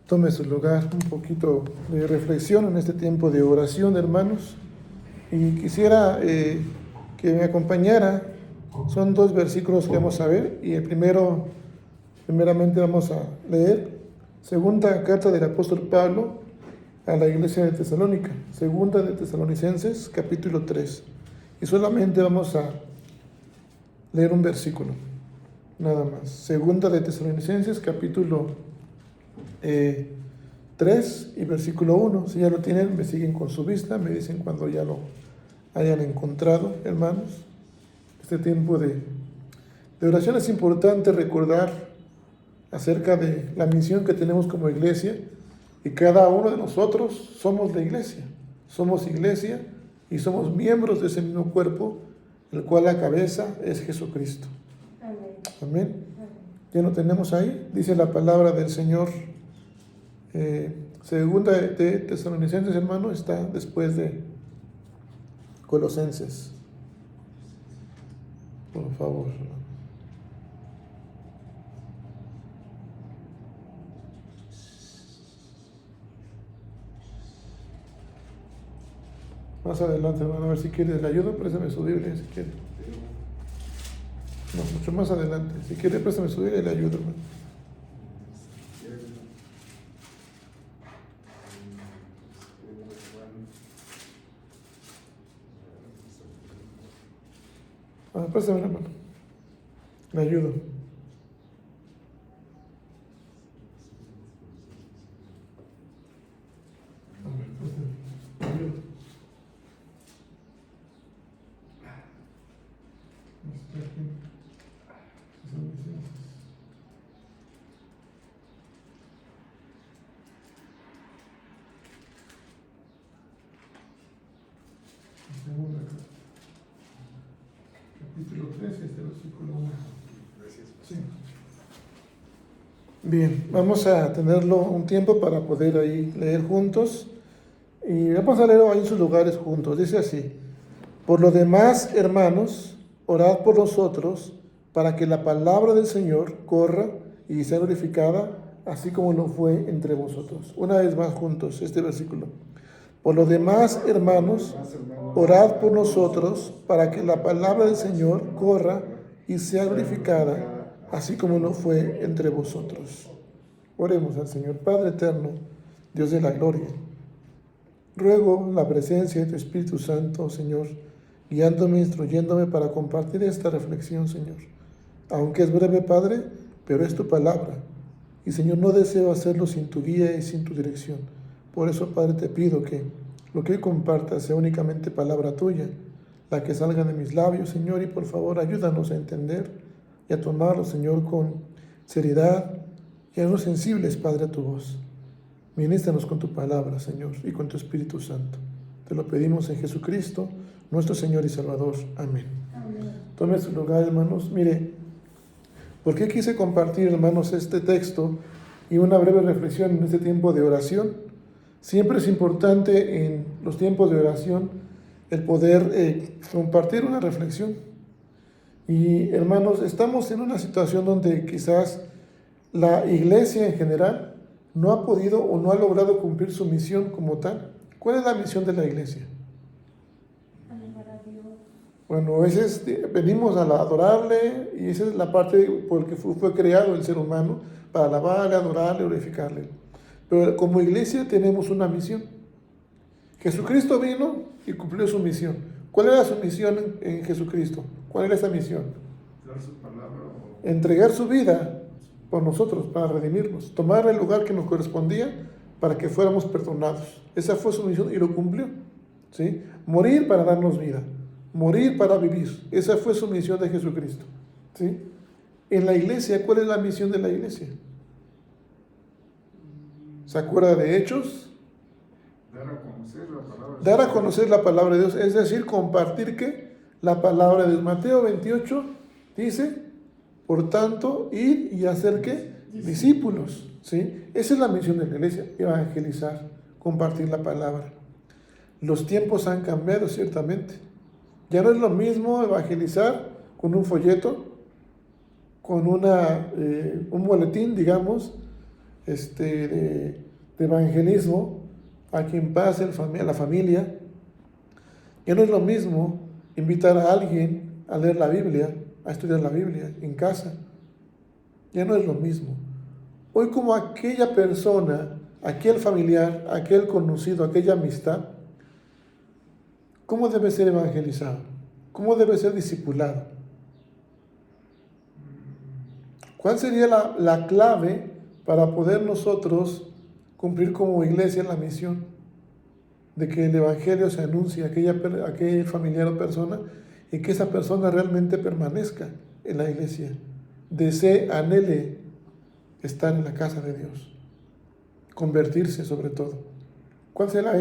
Tome su lugar, un poquito de reflexión en este tiempo de oración, hermanos. Y quisiera que me acompañara. Son dos versículos que vamos a ver. Y el primeramente vamos a leer segunda carta del apóstol Pablo a la iglesia de Tesalónica, segunda de Tesalonicenses, capítulo 3. Y solamente vamos a leer un versículo, nada más. Segunda de Tesalonicenses, capítulo 3 y versículo 1. Si ya lo tienen, me siguen con su vista, me dicen cuando ya lo hayan encontrado, hermanos. Este tiempo de oración es importante recordar acerca de la misión que tenemos como iglesia, y cada uno de nosotros somos la iglesia. Somos iglesia y somos miembros de ese mismo cuerpo, el cual la cabeza es Jesucristo. Amén. ¿Ya lo tenemos ahí? Dice la palabra del Señor. Segunda de Tesalonicenses, hermano, está después de Colosenses. Por favor, hermano. Más adelante, hermano, a ver si quiere le ayudo, préstame su Biblia, si quiere. No, mucho más adelante. Si quiere, préstame su Biblia y le ayudo, hermano. Préstame, hermano. Le ayudo. Capítulo 3, versículo 1. Sí. Bien, vamos a tenerlo un tiempo para poder ahí leer juntos. Y vamos a leerlo ahí en sus lugares juntos. Dice así: por lo demás, hermanos, orad por nosotros para que la palabra del Señor corra y sea glorificada, así como lo fue entre vosotros. Una vez más juntos este versículo. Por lo demás, hermanos, orad por nosotros para que la palabra del Señor corra y sea glorificada, así como lo fue entre vosotros. Oremos al Señor. Padre eterno, Dios de la gloria, ruego la presencia de tu Espíritu Santo, Señor, guiándome, instruyéndome para compartir esta reflexión, Señor. Aunque es breve, Padre, pero es tu palabra. Y, Señor, no deseo hacerlo sin tu guía y sin tu dirección. Por eso, Padre, te pido que lo que hoy compartas sea únicamente palabra tuya, la que salga de mis labios, Señor, y por favor ayúdanos a entender y a tomarlo, Señor, con seriedad y a ser sensibles, Padre, a tu voz. Ministranos con tu palabra, Señor, y con tu Espíritu Santo. Te lo pedimos en Jesucristo, nuestro Señor y Salvador. Amén. Amén. Tome su lugar, hermanos. Mire, ¿por qué quise compartir, hermanos, este texto y una breve reflexión en este tiempo de oración? Siempre es importante en los tiempos de oración el poder compartir una reflexión. Y, hermanos, estamos en una situación donde quizás la iglesia en general no ha podido o no ha logrado cumplir su misión como tal. ¿Cuál es la misión de la iglesia? Alabar a Dios. Bueno, venimos a adorarle, y esa es la parte por la que fue creado el ser humano, para alabarle, adorarle, glorificarle. Pero como iglesia tenemos una misión. Jesucristo vino y cumplió su misión. ¿Cuál era su misión en Jesucristo? ¿Cuál era esa misión? Dar su palabra. Entregar su vida por nosotros, para redimirnos, tomar el lugar que nos correspondía para que fuéramos perdonados. Esa fue su misión y lo cumplió, ¿sí? Morir para darnos vida, morir para vivir. Esa fue su misión de Jesucristo, ¿sí? En la iglesia, ¿cuál es la misión de la iglesia? ¿Se acuerda de Hechos? Dar a conocer la palabra de Dios, es decir, compartir ¿qué? La palabra de Dios. Mateo 28 dice: por tanto, id y hacer ¿qué? Discípulos, ¿sí? Esa es la misión de la iglesia: evangelizar, compartir la palabra. Los tiempos han cambiado, ciertamente. Ya no es lo mismo evangelizar con un folleto, con un boletín, digamos, de evangelismo, a quien pase a la familia. Ya no es lo mismo invitar a alguien a leer la Biblia, a estudiar la Biblia en casa. Ya no es lo mismo. Hoy como aquella persona, aquel familiar, aquel conocido, aquella amistad, ¿cómo debe ser evangelizado? ¿Cómo debe ser discipulado? ¿Cuál sería la clave para poder nosotros cumplir como iglesia la misión de que el Evangelio se anuncie a aquel familiar o persona y que esa persona realmente permanezca en la iglesia, desee, anhele estar en la casa de Dios, convertirse sobre todo? ¿Cuál será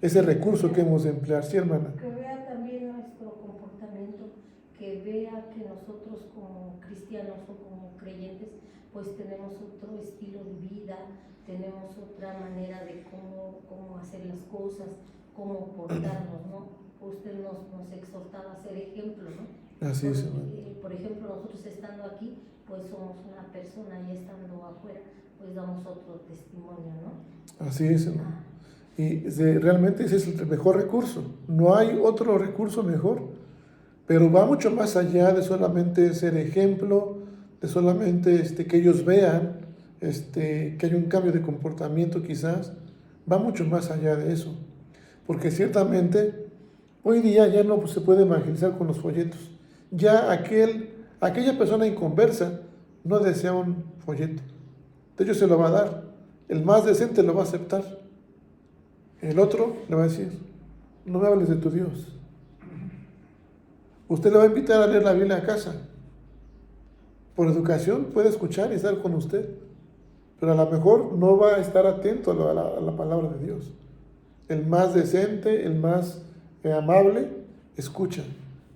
ese recurso que hemos de emplear? Sí, hermana. Que vea también nuestro comportamiento, que vea que nosotros como cristianos o como creyentes pues tenemos otro estilo de vida, tenemos otra manera de cómo hacer las cosas, cómo portarnos, ¿no? Usted nos exhortaba a ser ejemplo, ¿no? Así es, por ejemplo, nosotros estando aquí, pues somos una persona, y estando afuera, pues damos otro testimonio, ¿no? Así es, hermano. Y realmente ese es el mejor recurso. No hay otro recurso mejor, pero va mucho más allá de solamente ser ejemplo, de solamente que ellos vean que hay un cambio de comportamiento quizás. Va mucho más allá de eso, porque ciertamente hoy día ya no se puede evangelizar con los folletos. Ya aquella persona inconversa no desea un folleto. De hecho se lo va a dar. El más decente lo va a aceptar. El otro le va a decir, no me hables de tu Dios. Usted le va a invitar a leer la Biblia a casa. Por educación puede escuchar y estar con usted, pero a lo mejor no va a estar atento a la palabra de Dios. El más decente, el más amable, escucha.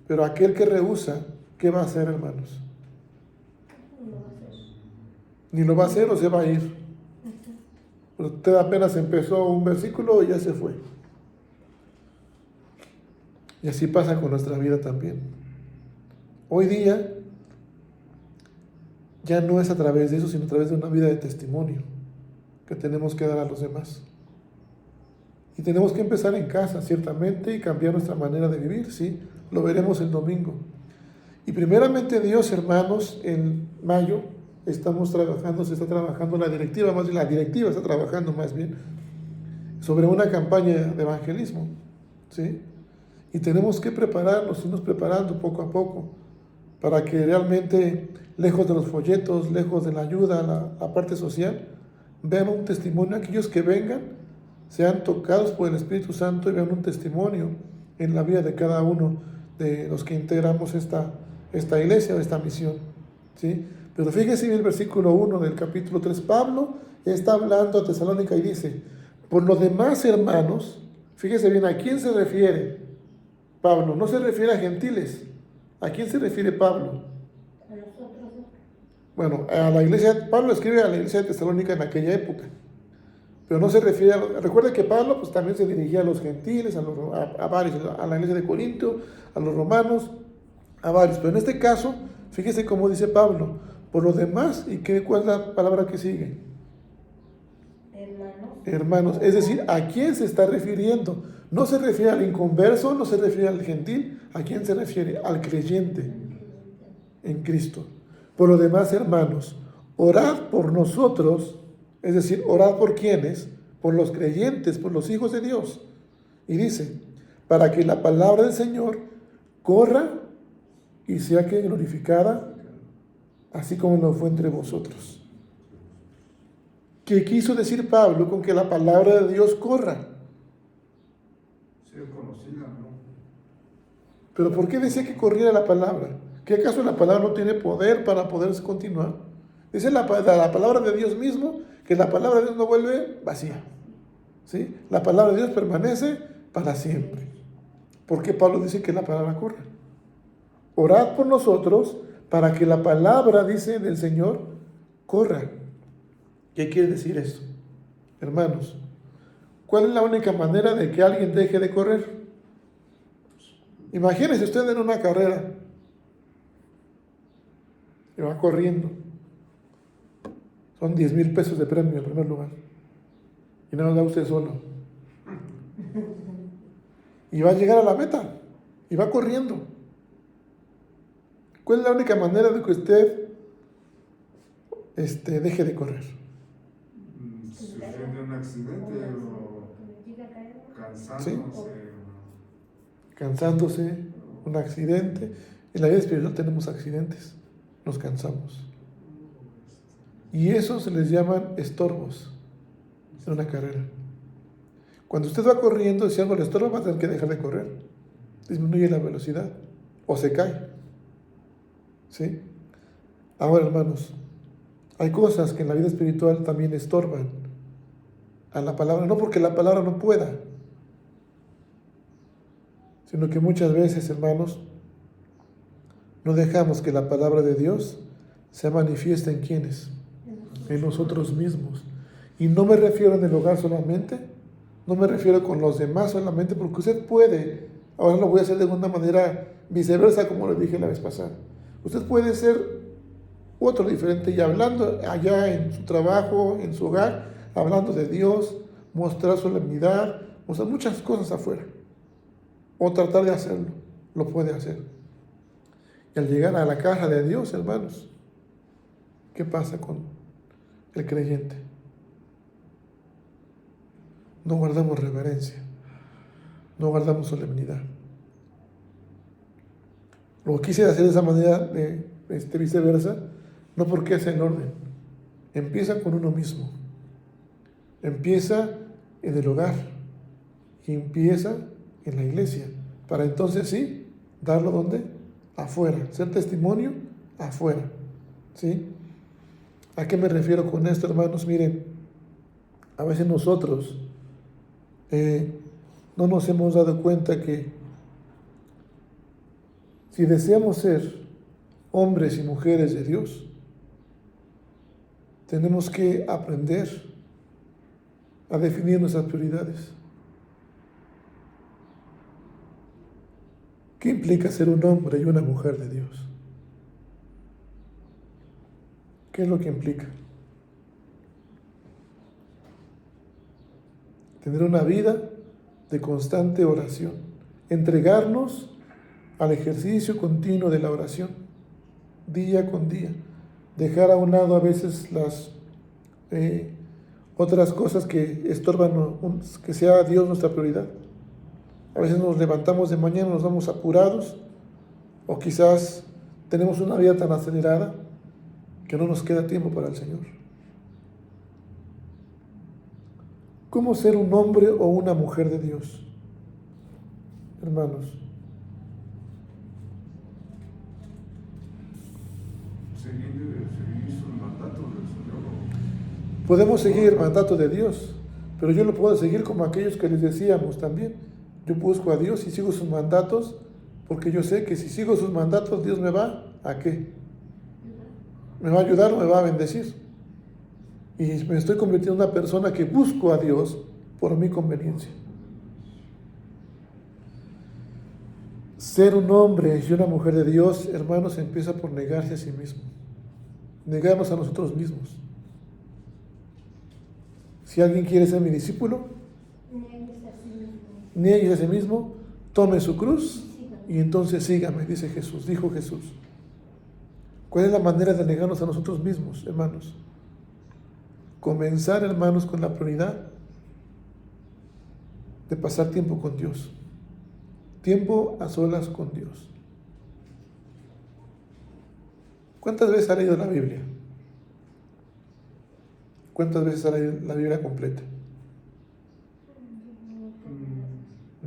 Pero aquel que rehúsa, ¿qué va a hacer, hermanos? No va a hacer. Ni lo va a hacer o se va a ir. Usted apenas empezó un versículo y ya se fue. Y así pasa con nuestra vida también. Hoy día ya no es a través de eso, sino a través de una vida de testimonio que tenemos que dar a los demás. Y tenemos que empezar en casa, ciertamente, y cambiar nuestra manera de vivir, ¿sí? Lo veremos el domingo. Y primeramente Dios, hermanos, en mayo se está trabajando la directiva está trabajando más bien sobre una campaña de evangelismo, ¿sí? Y tenemos que irnos preparando poco a poco, para que realmente, lejos de los folletos, lejos de la ayuda, la parte social, vean un testimonio, aquellos que vengan, sean tocados por el Espíritu Santo y vean un testimonio en la vida de cada uno de los que integramos esta iglesia o esta misión, ¿sí? Pero fíjese en el versículo 1 del capítulo 3, Pablo está hablando a Tesalónica y dice, por los demás hermanos, fíjese bien, ¿a quién se refiere Pablo? No se refiere a gentiles. ¿A quién se refiere Pablo? A nosotros, ¿no? Bueno, a la iglesia, Pablo escribe a la iglesia de Tesalónica en aquella época, pero no se refiere recuerda que Pablo pues también se dirigía a los gentiles, a varios, a la iglesia de Corinto, a los romanos, a varios, pero en este caso, fíjese cómo dice Pablo, por los demás, ¿y cuál es la palabra que sigue? Hermanos. Hermanos, es decir, ¿a quién se está refiriendo? No se refiere al inconverso, no se refiere al gentil, ¿a quién se refiere? Al creyente en Cristo. Por lo demás, hermanos, orad por nosotros, es decir, orad por quienes, por los creyentes, por los hijos de Dios. Y dice, para que la palabra del Señor corra y sea que glorificada, así como lo fue entre vosotros. ¿Qué quiso decir Pablo con que la palabra de Dios corra? Ser conocida, ¿no? ¿Pero por qué decía que corriera la palabra? ¿Qué acaso la palabra no tiene poder para poderse continuar? Dice la palabra de Dios mismo que la palabra de Dios no vuelve vacía, ¿sí? La palabra de Dios permanece para siempre. ¿Por qué Pablo dice que la palabra corra? Orad por nosotros para que la palabra, dice, del Señor corra. ¿Qué quiere decir eso? Hermanos, ¿cuál es la única manera de que alguien deje de correr? Imagínese usted en una carrera y va corriendo. Son 10,000 pesos de premio en primer lugar. Y no lo da usted solo. Y va a llegar a la meta. Y va corriendo. ¿Cuál es la única manera de que usted deje de correr? Sufriendo un accidente o cansándose. ¿Sí? Cansándose, un accidente. En la vida espiritual tenemos accidentes. Nos cansamos. Y eso se les llaman estorbos en una carrera. Cuando usted va corriendo, si algo le estorba, va a tener que dejar de correr. Disminuye la velocidad o se cae. ¿Sí? Ahora, hermanos, hay cosas que en la vida espiritual también estorban a la palabra, no porque la palabra no pueda, sino que muchas veces, hermanos, no dejamos que la palabra de Dios se manifieste en quienes, en nosotros mismos. Y no me refiero en el hogar solamente, no me refiero con los demás solamente, porque usted puede, ahora lo voy a hacer de una manera viceversa, como le dije la vez pasada. Usted puede ser otro diferente y hablando allá en su trabajo, en su hogar, hablando de Dios, mostrar solemnidad, mostrar muchas cosas afuera. O tratar de hacerlo, lo puede hacer. Y al llegar a la casa de Dios, hermanos, ¿qué pasa con el creyente? No guardamos reverencia, no guardamos solemnidad. Lo quise hacer de esa manera, de viceversa, no porque es en orden. Empieza con uno mismo. Empieza en el hogar. Y empieza en la iglesia. Para entonces sí, darlo ¿dónde? Afuera. Ser testimonio afuera. ¿Sí? ¿A qué me refiero con esto, hermanos? Miren, a veces nosotros no nos hemos dado cuenta que si deseamos ser hombres y mujeres de Dios, tenemos que aprender a definir nuestras prioridades. ¿Qué implica ser un hombre y una mujer de Dios? ¿Qué es lo que implica? Tener una vida de constante oración, entregarnos al ejercicio continuo de la oración, día con día, dejar a un lado a veces las otras cosas que estorban, que sea Dios nuestra prioridad. A veces nos levantamos de mañana, nos vamos apurados, o quizás tenemos una vida tan acelerada que no nos queda tiempo para el Señor. ¿Cómo ser un hombre o una mujer de Dios? Hermanos, seguir sus mandatos del Señor. podemos seguir el mandato de Dios, pero yo lo puedo seguir como aquellos que les decíamos también. Yo busco a Dios y sigo sus mandatos, porque yo sé que si sigo sus mandatos, Dios me va ¿a qué? Me va a ayudar o me va a bendecir. Y me estoy convirtiendo en una persona que busco a Dios por mi conveniencia. Ser un hombre y una mujer de Dios, hermanos, empieza por negarse a sí mismo. Negarnos a nosotros mismos. Si alguien quiere ser mi discípulo, niegue a sí mismo, tome su cruz y entonces sígame, dice Jesús, dijo Jesús. ¿Cuál es la manera de negarnos a nosotros mismos, hermanos? Comenzar, hermanos, con la prioridad de pasar tiempo con Dios. Tiempo a solas con Dios. ¿Cuántas veces ha leído la Biblia? ¿Cuántas veces ha leído la Biblia completa?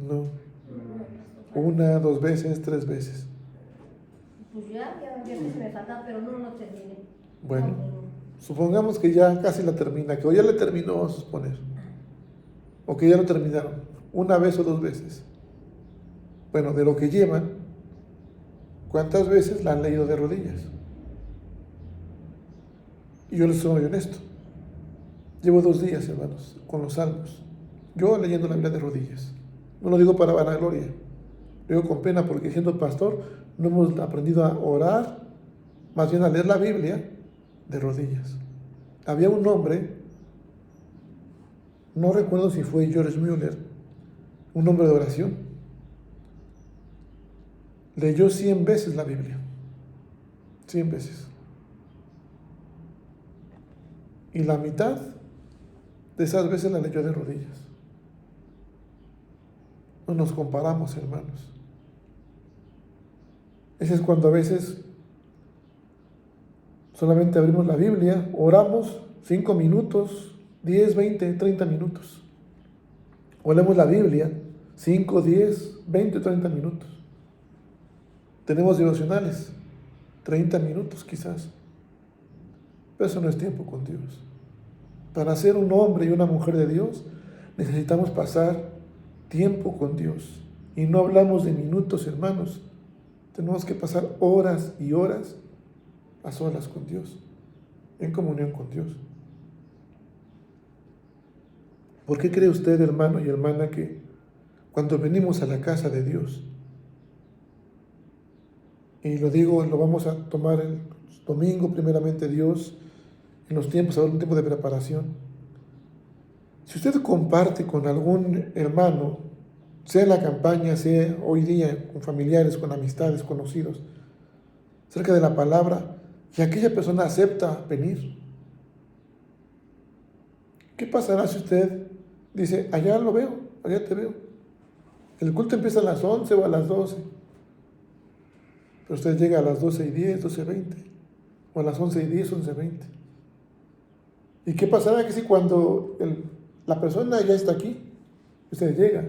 No. 1, 2 veces, 3 veces. Pues ya veces me falta, pero no lo terminé. Bueno, supongamos que ya casi la termina, que o ya le terminó, vamos a suponer. O que ya lo terminaron, 1 vez o 2 veces. Bueno, de lo que llevan, ¿cuántas veces la han leído de rodillas? Y yo les soy honesto. Llevo 2 días, hermanos, con los salmos. Yo leyendo la Biblia de rodillas. No lo digo para vanagloria. Lo digo con pena porque siendo pastor no hemos aprendido a orar, más bien a leer la Biblia de rodillas. Había un hombre, no recuerdo si fue George Mueller, un hombre de oración. Leyó 100 veces la Biblia. 100 veces. Y la mitad de esas veces la leyó de rodillas. No nos comparamos, hermanos. Ese es cuando a veces solamente abrimos la Biblia, oramos 5 minutos, 10, 20, 30 minutos. O leemos la Biblia 5, 10, 20, 30 minutos. Tenemos devocionales, 30 minutos quizás. Pero eso no es tiempo con Dios. Para ser un hombre y una mujer de Dios, necesitamos pasar tiempo con Dios. Y no hablamos de minutos, hermanos. Tenemos que pasar horas y horas a solas con Dios, en comunión con Dios. ¿Por qué cree usted, hermano y hermana, que cuando venimos a la casa de Dios, y lo digo, lo vamos a tomar el domingo, primeramente Dios, en los tiempos, ahora un tiempo de preparación, si usted comparte con algún hermano, sea en la campaña, sea hoy día, con familiares, con amistades, conocidos, acerca de la palabra, y aquella persona acepta venir, ¿qué pasará si usted dice, allá lo veo, allá te veo? El culto empieza a las 11 o a las 12, pero usted llega a las 12:10, 12:20, o a las 11:10, 11:20. ¿Y qué pasará que si cuando la persona ya está aquí, usted llega,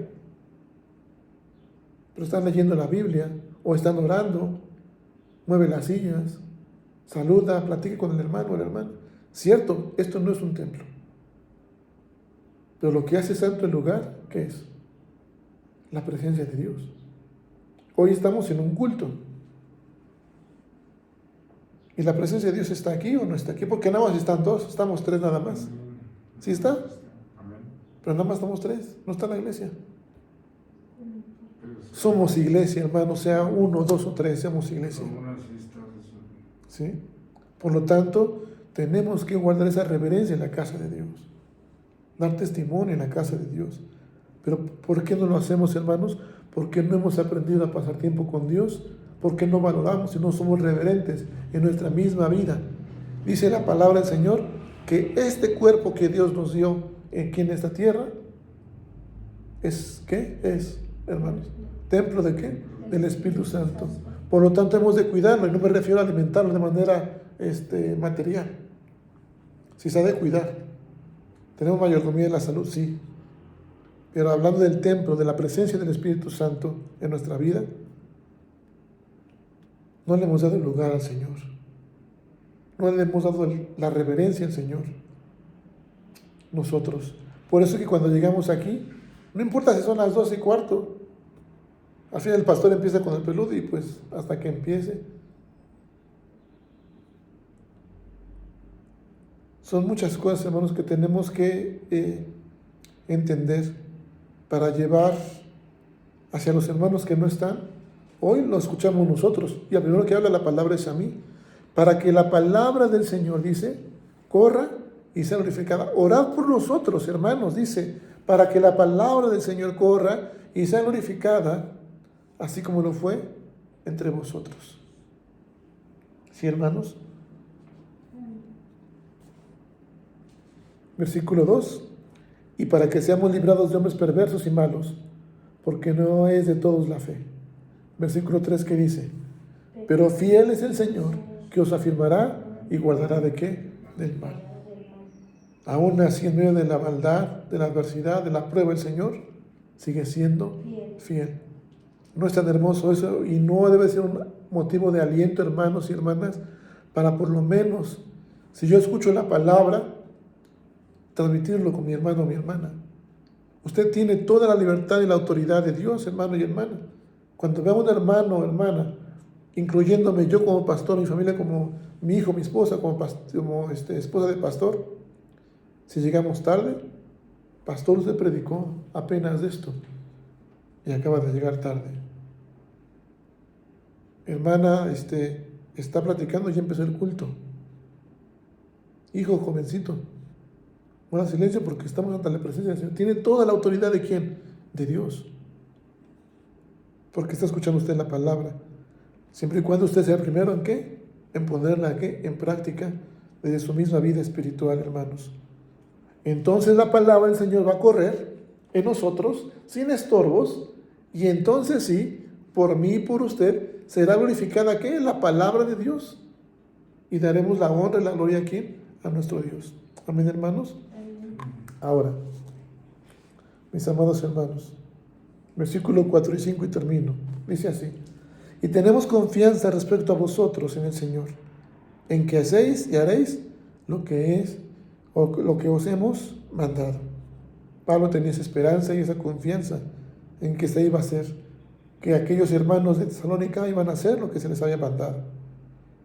pero están leyendo la Biblia, o están orando, mueve las sillas, saluda, platique con el hermano o la hermana? Cierto, esto no es un templo, pero lo que hace santo el lugar, ¿qué es? La presencia de Dios. Hoy estamos en un culto, ¿y la presencia de Dios está aquí o no está aquí? Porque nada más están dos, estamos tres nada más. ¿Sí está? Pero nada más estamos tres, no está la iglesia. Somos iglesia, hermano, sea 1, 2 o 3, seamos iglesia. ¿Sí? Por lo tanto, tenemos que guardar esa reverencia en la casa de Dios, dar testimonio en la casa de Dios. Pero ¿por qué no lo hacemos, hermanos? Porque no hemos aprendido a pasar tiempo con Dios, porque no valoramos y no somos reverentes en nuestra misma vida. Dice la palabra del Señor que este cuerpo que Dios nos dio aquí en esta tierra es, ¿qué es, hermanos? ¿Templo de qué? Del Espíritu Santo. Por lo tanto, hemos de cuidarlo, y no me refiero a alimentarlo de manera material. Si se ha de cuidar. ¿Tenemos mayordomía en la salud? Sí. Pero hablando del templo, de la presencia del Espíritu Santo en nuestra vida, no le hemos dado el lugar al Señor. No le hemos dado la reverencia al Señor. Nosotros. Por eso que cuando llegamos aquí, no importa si son las 12:15, al final el pastor empieza con el preludio y pues hasta que empiece. Son muchas cosas, hermanos, que tenemos que entender para llevar hacia los hermanos que no están. Hoy lo escuchamos nosotros, y el primero que habla la palabra es a mí, para que la palabra del Señor, dice, corra y sea glorificada. Orad por nosotros, hermanos, dice, para que la palabra del Señor corra y sea glorificada, así como lo fue entre vosotros. ¿Sí, hermanos? Versículo 2. Y para que seamos librados de hombres perversos y malos, porque no es de todos la fe. Versículo 3, que dice, pero fiel es el Señor, que os afirmará y guardará ¿de qué? Del mal. Aún así, en medio de la maldad, de la adversidad, de la prueba, el Señor sigue siendo fiel. No es tan hermoso eso, y no debe ser un motivo de aliento, hermanos y hermanas, para por lo menos, si yo escucho la palabra, transmitirlo con mi hermano o mi hermana. Usted tiene toda la libertad y la autoridad de Dios, hermano y hermana. Cuando vea a un hermano o hermana, incluyéndome yo como pastor, mi familia como mi hijo, mi esposa, como esposa de pastor, si llegamos tarde, pastor, usted predicó apenas de esto y acaba de llegar tarde. Hermana, está platicando y ya empezó el culto. hijo jovencito, guarda silencio porque estamos ante la presencia del Señor. Tiene toda la autoridad ¿de quién? De Dios. Porque está escuchando usted la palabra. Siempre y cuando usted sea el primero en qué? En ponerla ¿qué? En práctica desde su misma vida espiritual, hermanos. Entonces la palabra del Señor va a correr en nosotros sin estorbos, y entonces sí, por mí y por usted, será glorificada ¿qué? La palabra de Dios. Y daremos la honra y la gloria ¿a quién? A nuestro Dios. Amén, hermanos. Ahora, mis amados hermanos, versículo 4 y 5 y termino. Dice así: y tenemos confianza respecto a vosotros en el Señor, en que hacéis y haréis lo que es o lo que os hemos mandado. Pablo tenía esa esperanza y esa confianza en que se iba a hacer, que aquellos hermanos de Tesalónica iban a hacer lo que se les había mandado.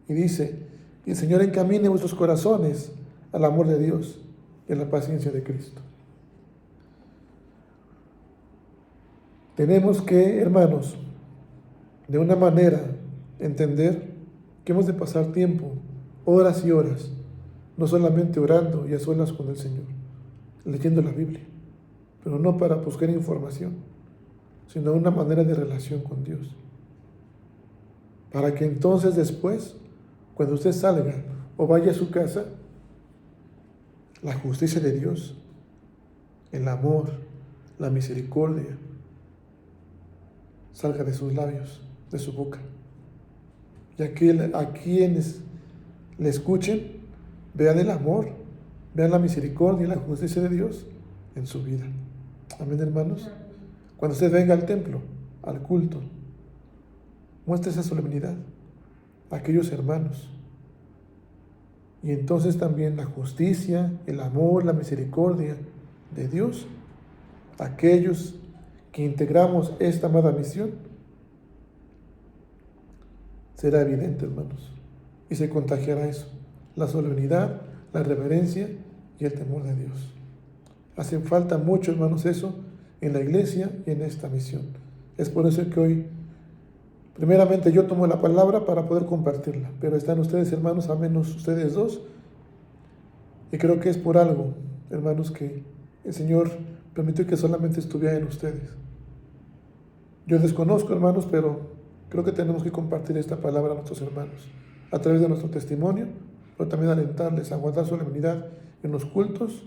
Y dice: y el Señor encamine vuestros corazones al amor de Dios y a la paciencia de Cristo. Tenemos que, hermanos, de una manera entender que hemos de pasar tiempo, horas y horas, no solamente orando y a solas con el Señor, leyendo la Biblia, pero no para buscar información, sino una manera de relación con Dios. Para que entonces después, cuando usted salga o vaya a su casa, la justicia de Dios, el amor, la misericordia, salga de sus labios, de su boca. Y a quienes le escuchen, vean el amor, vean la misericordia y la justicia de Dios en su vida. Amén, hermanos. Cuando usted venga al templo, al culto, muestre esa solemnidad a aquellos hermanos. Y entonces también la justicia, el amor, la misericordia de Dios, aquellos que integramos esta amada misión, será evidente, hermanos, y se contagiará eso, la solemnidad, la reverencia y el temor de Dios. Hace falta mucho, hermanos, eso en la iglesia y en esta misión. Es por eso que hoy, primeramente, yo tomo la palabra para poder compartirla, pero están ustedes, hermanos, a menos ustedes dos, y creo que es por algo, hermanos, que el Señor permitió que solamente estuviera en ustedes. Yo desconozco, hermanos, pero creo que tenemos que compartir esta palabra a nuestros hermanos, a través de nuestro testimonio, pero también alentarles a guardar solemnidad en los cultos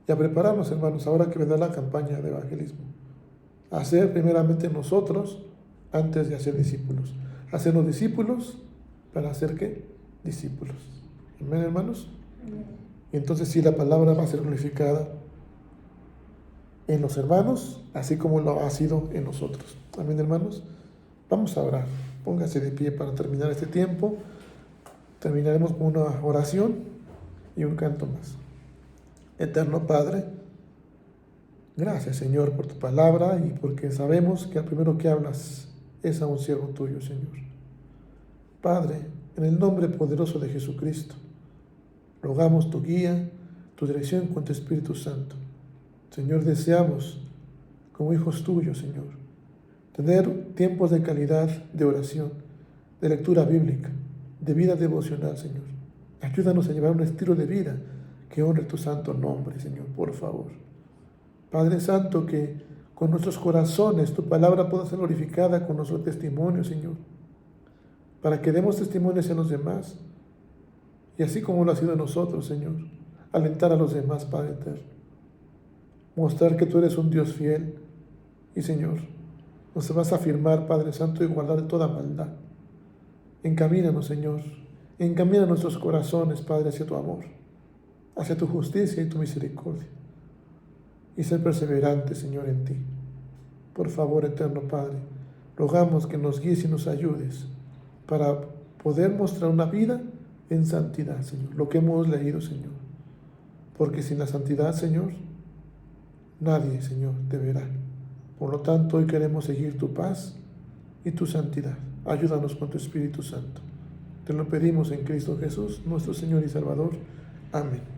y a prepararnos, hermanos, ahora que vendrá la campaña de evangelismo. A hacer primeramente nosotros antes de hacer discípulos. Hacernos discípulos para hacer ¿qué? Discípulos. Amén, hermanos. Y entonces sí, la palabra va a ser glorificada en los hermanos, así como lo ha sido en nosotros. Amén, hermanos. Vamos a orar. Póngase de pie para terminar este tiempo. Terminaremos con una oración y un canto más. Eterno Padre, gracias, Señor, por tu palabra y porque sabemos que al primero que hablas es a un siervo tuyo, Señor. Padre, en el nombre poderoso de Jesucristo, rogamos tu guía, tu dirección con tu Espíritu Santo. Señor, deseamos, como hijos tuyos, Señor, tener tiempos de calidad de oración, de lectura bíblica, de vida devocional, Señor. Ayúdanos a llevar un estilo de vida que honre tu santo nombre, Señor, por favor. Padre Santo, que con nuestros corazones tu palabra pueda ser glorificada con nuestro testimonio, Señor, para que demos testimonios a los demás, y así como lo ha sido en nosotros, Señor, alentar a los demás, Padre eterno. Mostrar que tú eres un Dios fiel, y Señor, nos vas a afirmar, Padre Santo, y guardar toda maldad. Encamínanos, Señor, encamina nuestros corazones, Padre, hacia tu amor, hacia tu justicia y tu misericordia, y ser perseverantes, Señor, en ti. Por favor, eterno Padre, rogamos que nos guíes y nos ayudes para poder mostrar una vida en santidad, Señor, lo que hemos leído, Señor, porque sin la santidad, Señor, nadie, Señor, te verá. Por lo tanto, hoy queremos seguir tu paz y tu santidad. Ayúdanos con tu Espíritu Santo. Te lo pedimos en Cristo Jesús, nuestro Señor y Salvador. Amén.